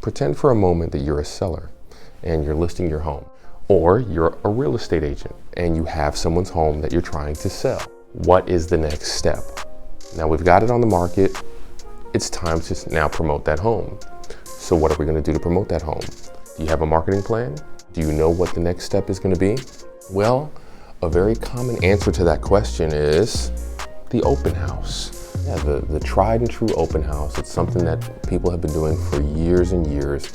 Pretend for a moment that you're a seller and you're listing your home, or you're a real estate agent and you have someone's home that you're trying to sell. What is the next step? Now we've got it on the market. It's time to now promote that home. So what are we going to do to promote that home? Do you have a marketing plan? Do you know what the next step is going to be? Well, a very common answer to that question is the open house. Yeah, the tried and true open house. It's something that people have been doing for years and years.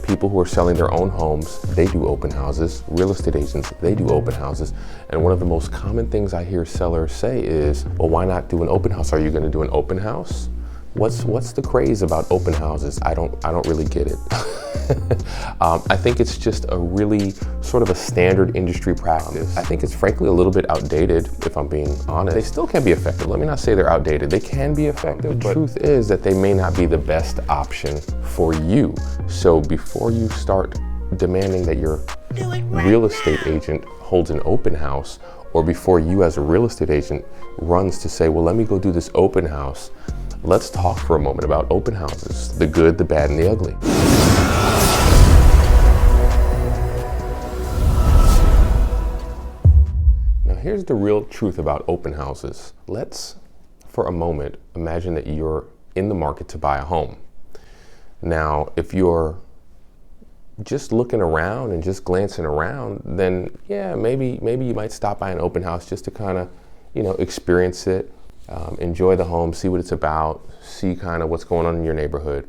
People who are selling their own homes, they do open houses. Real estate agents, they do open houses. And one of the most common things I hear sellers say is, well, why not do an open house? Are you going to do an open house? What's the craze about open houses? I don't really get it. I think it's just a really sort of a standard industry practice. I think it's frankly a little bit outdated, if I'm being honest. They still can be effective. Let me not say they're outdated. They can be effective. The truth is that they may not be the best option for you. So before you start demanding that your real estate agent holds an open house, or before you as a real estate agent runs to say, well, let me go do this open house, let's talk for a moment about open houses, the good, the bad, and the ugly. Now here's the real truth about open houses. Let's, for a moment, imagine that you're in the market to buy a home. Now, if you're just looking around and just glancing around, then yeah, maybe you might stop by an open house just to kind of, experience it. Enjoy the home, see what it's about, see kind of what's going on in your neighborhood.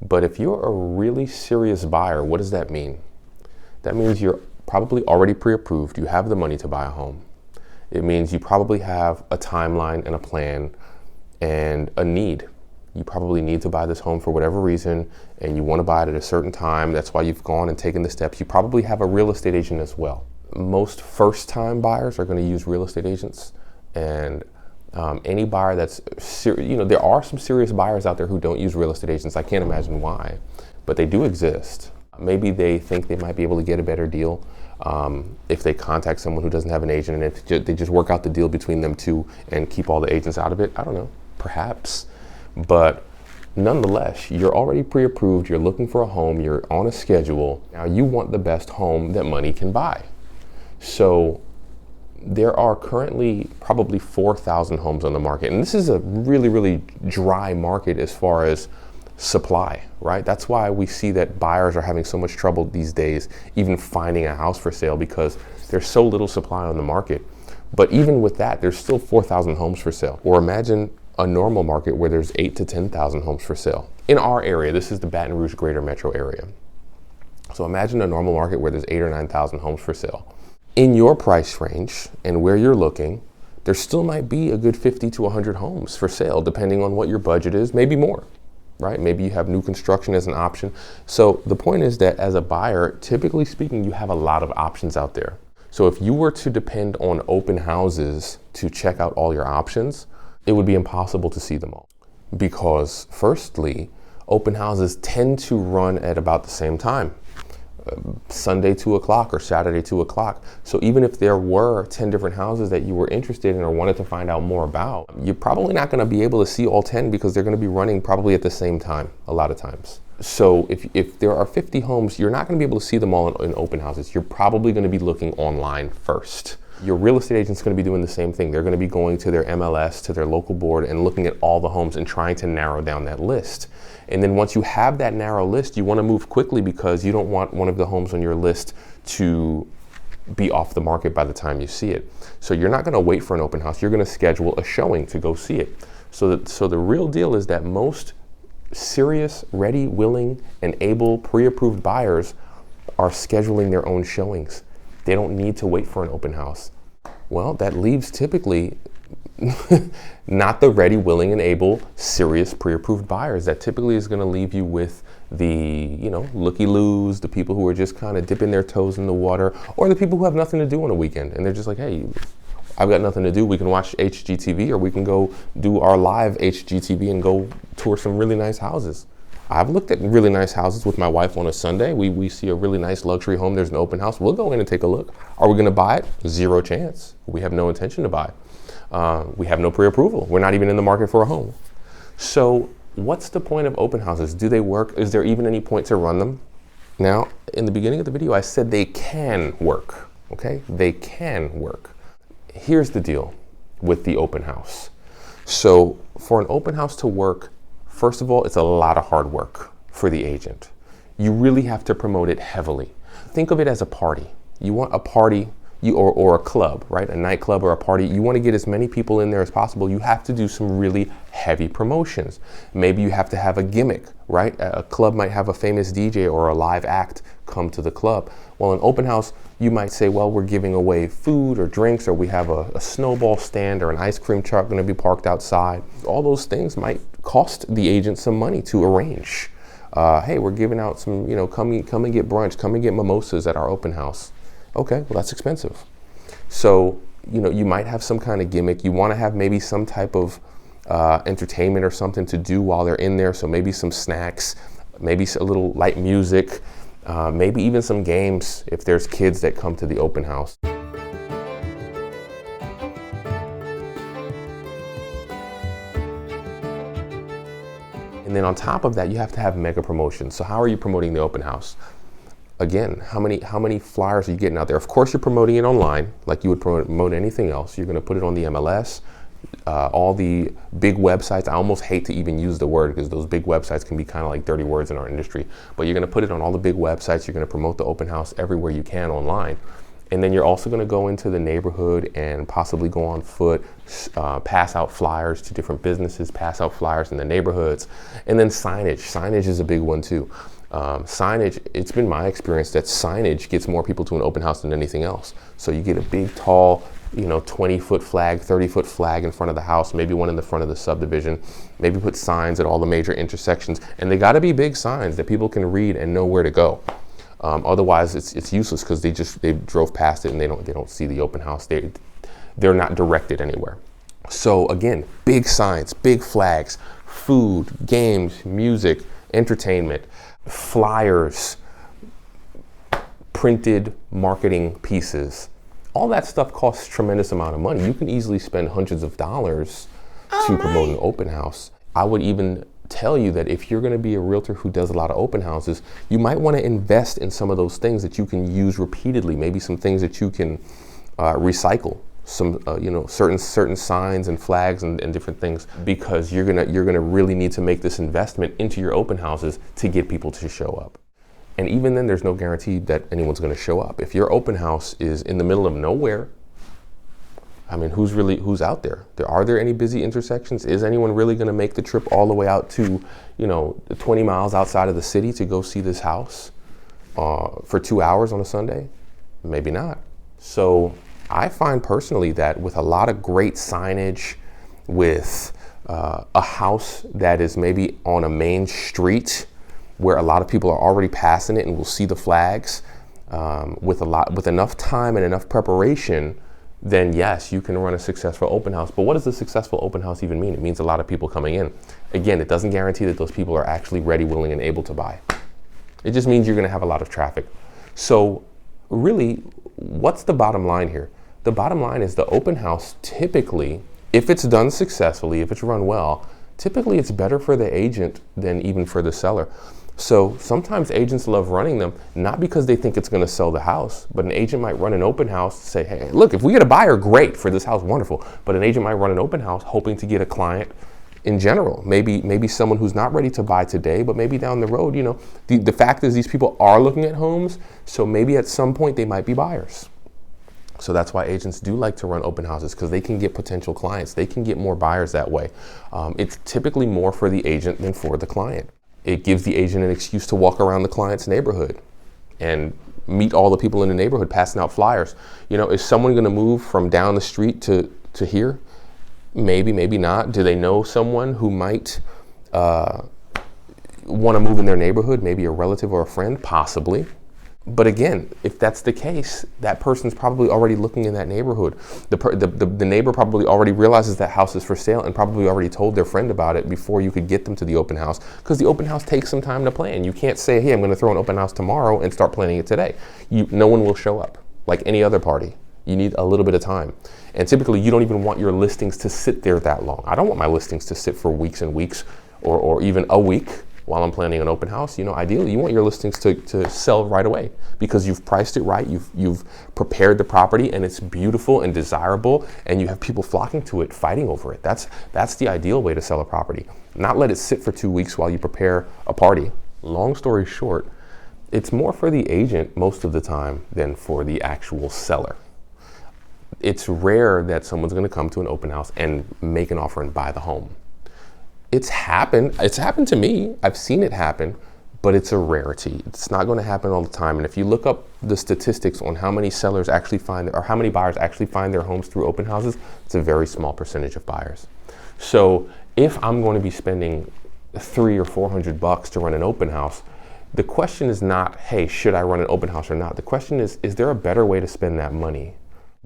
But if you're a really serious buyer, what does that mean? That means you're probably already pre-approved. You have the money to buy a home. It means you probably have a timeline and a plan and a need. You probably need to buy this home for whatever reason, and you want to buy it at a certain time. That's why you've gone and taken the steps. You probably have a real estate agent as well. Most first-time buyers are going to use real estate agents, and any buyer that's, there are some serious buyers out there who don't use real estate agents. I can't imagine why, but they do exist. Maybe they think they might be able to get a better deal if they contact someone who doesn't have an agent, and if they just work out the deal between them two and keep all the agents out of it. I don't know, perhaps. But nonetheless, you're already pre-approved, you're looking for a home, you're on a schedule. Now you want the best home that money can buy. So there are currently probably 4,000 homes on the market. And this is a really, really dry market as far as supply, right? That's why we see that buyers are having so much trouble these days, even finding a house for sale, because there's so little supply on the market. But even with that, there's still 4,000 homes for sale. Or imagine a normal market where there's 8,000 to 10,000 homes for sale. In our area, this is the Baton Rouge greater metro area. So imagine a normal market where there's 8,000 or 9,000 homes for sale. In your price range and where you're looking, there still might be a good 50 to 100 homes for sale, depending on what your budget is, maybe more, right? Maybe you have new construction as an option. So the point is that as a buyer, typically speaking, you have a lot of options out there. So if you were to depend on open houses to check out all your options, it would be impossible to see them all. Because firstly, open houses tend to run at about the same time. Sunday 2 o'clock or Saturday 2 o'clock. So even if there were 10 different houses that you were interested in or wanted to find out more about, you're probably not going to be able to see all 10 because they're going to be running probably at the same time a lot of times. So if there are 50 homes, you're not going to be able to see them all in open houses. You're probably going to be looking online first. Your real estate agent's going to be doing the same thing. They're going to be going to their MLS, to their local board, and looking at all the homes and trying to narrow down that list. And then once you have that narrow list, you want to move quickly because you don't want one of the homes on your list to be off the market by the time you see it. So you're not going to wait for an open house. You're going to schedule a showing to go see it. So the real deal is that most serious, ready, willing, and able pre-approved buyers are scheduling their own showings. They don't need to wait for an open house. Well, that leaves typically not the ready, willing, and able, serious, pre-approved buyers. That typically is going to leave you with the, looky-loos, the people who are just kind of dipping their toes in the water, or the people who have nothing to do on a weekend. And they're just like, hey, I've got nothing to do. We can watch HGTV, or we can go do our live HGTV and go tour some really nice houses. I've looked at really nice houses with my wife on a Sunday. We see a really nice luxury home. There's an open house. We'll go in and take a look. Are we going to buy it? Zero chance. We have no intention to buy. We have no pre-approval. We're not even in the market for a home. So what's the point of open houses? Do they work? Is there even any point to run them? Now, in the beginning of the video, I said they can work, okay? They can work. Here's the deal with the open house. So for an open house to work, first of all, it's a lot of hard work for the agent. You really have to promote it heavily. Think of it as a party. You want a party or a club, right? A nightclub or a party. You want to get as many people in there as possible. You have to do some really heavy promotions. Maybe you have to have a gimmick, right? A club might have a famous DJ or a live act come to the club. Well, an open house, you might say, well, we're giving away food or drinks, or we have a snowball stand or an ice cream truck going to be parked outside. All those things might cost the agent some money to arrange. Hey, we're giving out some, come and get brunch, come and get mimosas at our open house. Okay, well, that's expensive. So, you might have some kind of gimmick. You want to have maybe some type of entertainment or something to do while they're in there. So maybe some snacks, maybe a little light music, maybe even some games if there's kids that come to the open house. And then on top of that, you have to have mega promotions. So how are you promoting the open house? Again, how many flyers are you getting out there? Of course, you're promoting it online like you would promote anything else. You're going to put it on the MLS, all the big websites. I almost hate to even use the word because those big websites can be kind of like dirty words in our industry. But you're going to put it on all the big websites. You're going to promote the open house everywhere you can online. And then you're also going to go into the neighborhood and possibly go on foot, pass out flyers to different businesses, pass out flyers in the neighborhoods. And then signage. Signage is a big one too. Signage, it's been my experience that signage gets more people to an open house than anything else. So you get a big, tall, 20-foot flag, 30-foot flag in front of the house, maybe one in the front of the subdivision, maybe put signs at all the major intersections. And they got to be big signs that people can read and know where to go. Otherwise, it's useless because they drove past it and they don't see the open house. They're not directed anywhere. So again, big signs, big flags, food, games, music, entertainment, flyers, printed marketing pieces. All that stuff costs a tremendous amount of money. You can easily spend hundreds of dollars to promote an open house. I would even tell you that if you're going to be a realtor who does a lot of open houses, you might want to invest in some of those things that you can use repeatedly. Maybe some things that you can recycle. Some certain signs and flags and different things, because you're gonna really need to make this investment into your open houses to get people to show up. And even then, there's no guarantee that anyone's going to show up. If your open house is in the middle of nowhere, I mean, who's out there? Are there any busy intersections? Is anyone really going to make the trip all the way out to 20 miles outside of the city to go see this house for 2 hours on a Sunday? Maybe not. So I find personally that with a lot of great signage, with a house that is maybe on a main street where a lot of people are already passing it and will see the flags, with enough time and enough preparation, then yes, you can run a successful open house. But what does a successful open house even mean? It means a lot of people coming in. Again, it doesn't guarantee that those people are actually ready, willing, and able to buy. It just means you're going to have a lot of traffic. So really, what's the bottom line here? The bottom line is the open house typically, if it's done successfully, if it's run well, typically it's better for the agent than even for the seller. So sometimes agents love running them, not because they think it's going to sell the house, but an agent might run an open house to say, hey, look, if we get a buyer, great for this house, wonderful. But an agent might run an open house hoping to get a client in general, maybe someone who's not ready to buy today, but maybe down the road, the fact is these people are looking at homes, so maybe at some point they might be buyers. So that's why agents do like to run open houses, because they can get potential clients. They can get more buyers that way. It's typically more for the agent than for the client. It gives the agent an excuse to walk around the client's neighborhood and meet all the people in the neighborhood passing out flyers. Is someone going to move from down the street to here? Maybe, maybe not. Do they know someone who might want to move in their neighborhood? Maybe a relative or a friend? Possibly. But again, if that's the case, that person's probably already looking in that neighborhood. The neighbor probably already realizes that house is for sale and probably already told their friend about it before you could get them to the open house, because the open house takes some time to plan. You can't say, hey, I'm going to throw an open house tomorrow and start planning it today. No one will show up like any other party. You need a little bit of time. And typically, you don't even want your listings to sit there that long. I don't want my listings to sit for weeks and weeks. or even a week while I'm planning an open house. Ideally you want your listings to sell right away because you've priced it right, you've prepared the property, and it's beautiful and desirable, and you have people flocking to it, fighting over it. That's the ideal way to sell a property. Not let it sit for 2 weeks while you prepare a party. Long story short, it's more for the agent most of the time than for the actual seller. It's rare that someone's going to come to an open house and make an offer and buy the home. It's happened to me. I've seen it happen, but it's a rarity. It's not going to happen all the time. And if you look up the statistics on how many sellers actually or how many buyers actually find their homes through open houses, it's a very small percentage of buyers. So if I'm going to be spending $300 or $400 to run an open house, the question is not, hey, should I run an open house or not? The question is there a better way to spend that money?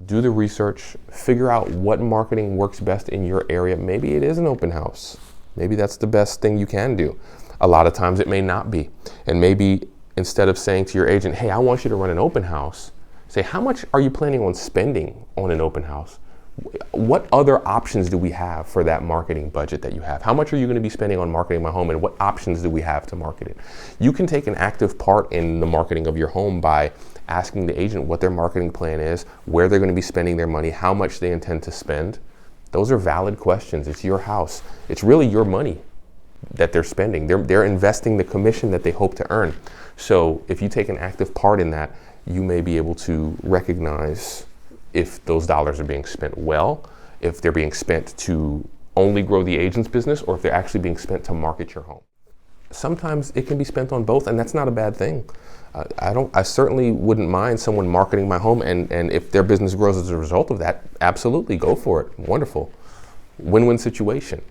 Do the research, figure out what marketing works best in your area. Maybe it is an open house. Maybe that's the best thing you can do. A lot of times it may not be. And maybe instead of saying to your agent, hey, I want you to run an open house, say, how much are you planning on spending on an open house? What other options do we have for that marketing budget that you have? How much are you going to be spending on marketing my home, and what options do we have to market it? You can take an active part in the marketing of your home by asking the agent what their marketing plan is, where they're going to be spending their money, how much they intend to spend. Those are valid questions. It's your house. It's really your money that they're spending. They're investing the commission that they hope to earn. So if you take an active part in that, you may be able to recognize if those dollars are being spent well, if they're being spent to only grow the agent's business, or if they're actually being spent to market your home. Sometimes it can be spent on both, and that's not a bad thing. I certainly wouldn't mind someone marketing my home, and if their business grows as a result of that, absolutely go for it. Wonderful. Win-win situation.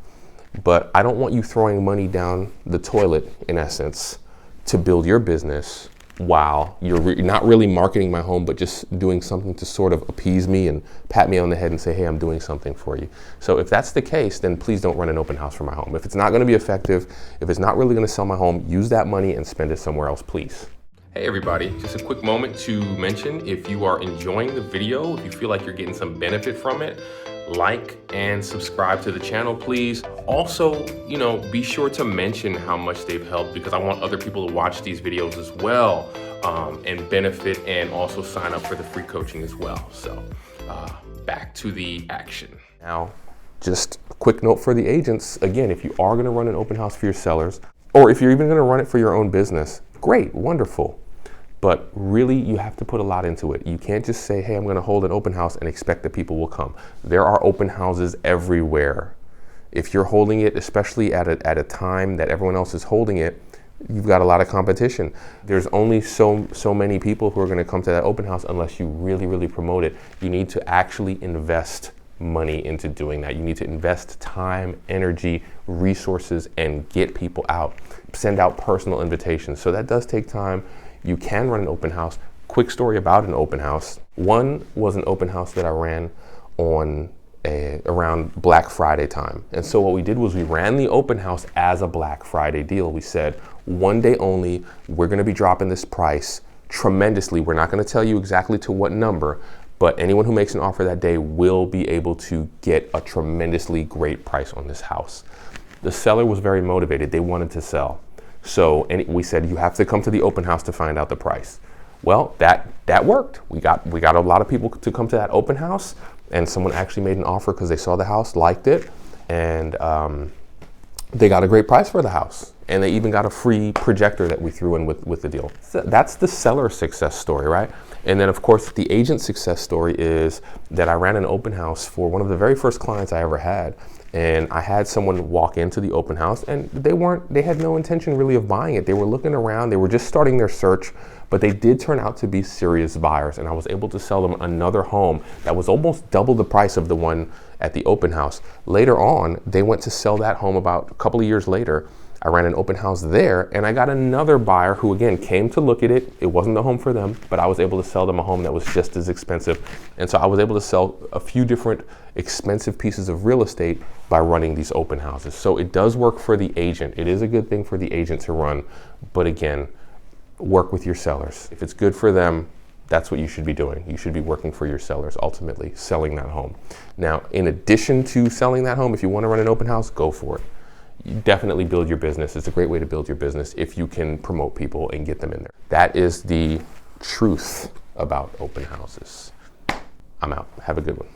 But I don't want you throwing money down the toilet, in essence, to build your business while you're not really marketing my home, but just doing something to sort of appease me and pat me on the head and say, hey, I'm doing something for you. So if that's the case, then please don't run an open house for my home. If it's not going to be effective, if it's not really going to sell my home, use that money and spend it somewhere else, please. Hey everybody, just a quick moment to mention, if you are enjoying the video, if you feel like you're getting some benefit from it, like and subscribe to the channel, please. Also, be sure to mention how much they've helped, because I want other people to watch these videos as well and benefit, and also sign up for the free coaching as well. So back to the action. Now, just a quick note for the agents. Again, if you are going to run an open house for your sellers, or if you're even going to run it for your own business, great, wonderful. But really, you have to put a lot into it. You can't just say, hey, I'm going to hold an open house and expect that people will come. There are open houses everywhere. If you're holding it, especially at a time that everyone else is holding it, you've got a lot of competition. There's only so many people who are going to come to that open house unless you really, really promote it. You need to actually invest money into doing that. You need to invest time, energy, resources, and get people out. Send out personal invitations. So that does take time. You can run an open house. Quick story about an open house. One was an open house that I ran on around Black Friday time. And so what we did was we ran the open house as a Black Friday deal. We said, one day only, we're going to be dropping this price tremendously. We're not going to tell you exactly to what number, but anyone who makes an offer that day will be able to get a tremendously great price on this house. The seller was very motivated. They wanted to sell. So we said, you have to come to the open house to find out the price. Well, that worked. We got a lot of people to come to that open house, and someone actually made an offer because they saw the house, liked it, and they got a great price for the house. And they even got a free projector that we threw in with the deal. So that's the seller success story, right? And then, of course, the agent success story is that I ran an open house for one of the very first clients I ever had. And I had someone walk into the open house, and they had no intention really of buying it. They were looking around, they were just starting their search, but they did turn out to be serious buyers. And I was able to sell them another home that was almost double the price of the one at the open house. Later on, they went to sell that home about a couple of years later. I ran an open house there, and I got another buyer who, again, came to look at it. It wasn't the home for them, but I was able to sell them a home that was just as expensive. And so I was able to sell a few different expensive pieces of real estate by running these open houses. So it does work for the agent. It is a good thing for the agent to run, but again, work with your sellers. If it's good for them, that's what you should be doing. You should be working for your sellers, ultimately selling that home. Now, in addition to selling that home, if you want to run an open house, go for it. you definitely build your business. It's a great way to build your business if you can promote people and get them in there. That is the truth about open houses. I'm out. Have a good one.